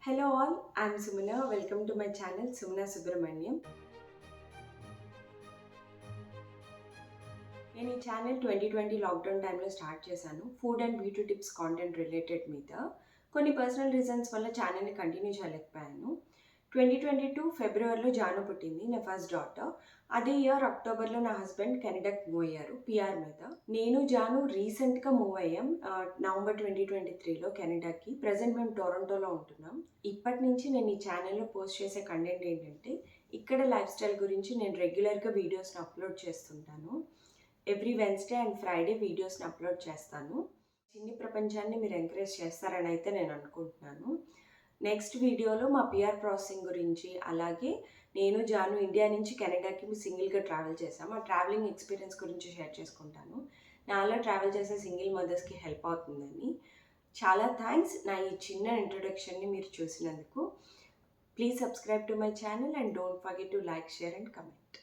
Hello all, I'm Sumana. Welcome to my channel Sumana Subramaniam. నేను ఈ channel 2020 lockdown టైంలో start చేశాను. Food and beauty tips content related మీద కొన్ని personal reasons వల్ల ఛానల్ని కంటిన్యూ చేయలేకపోయాను. 2022 ఫిబ్రవరిలో జాను పుట్టింది, నా ఫస్ట్ డాటర్. అదే ఇయర్ అక్టోబర్లో నా హస్బెండ్ కెనడాకి మూవ్ అయ్యారు పిఆర్ మీద. నేను జాను రీసెంట్గా మూవ్ అయ్యాం నవంబర్ 2023లో కెనడాకి. ప్రజెంట్ మేము టొరంటోలో ఉంటున్నాం. ఇప్పటి నుంచి నేను ఈ ఛానల్లో పోస్ట్ చేసే కంటెంట్ ఏంటంటే, ఇక్కడ లైఫ్ స్టైల్ గురించి నేను రెగ్యులర్గా వీడియోస్ని అప్లోడ్ చేస్తుంటాను. ఎవ్రీ వెన్స్డే అండ్ ఫ్రైడే వీడియోస్ని అప్లోడ్ చేస్తాను. చిన్ని ప్రపంచాన్ని మీరు ఎంకరేజ్ చేస్తారని అయితే నేను అనుకుంటున్నాను. నెక్స్ట్ వీడియోలో మా పిఆర్ ప్రాసెసింగ్ గురించి, అలాగే నేను జాను ఇండియా నుంచి కెనడాకి సింగిల్గా ట్రావెల్ చేశాము, ఆ ట్రావెలింగ్ ఎక్స్పీరియన్స్ గురించి షేర్ చేసుకుంటాను. నాలో ట్రావెల్ చేసే సింగిల్ మదర్స్కి హెల్ప్ అవుతుందని. చాలా థ్యాంక్స్ నా ఈ చిన్న ఇంట్రొడక్షన్ని మీరు చూసినందుకు. Please subscribe to my channel and don't forget to like, share and comment.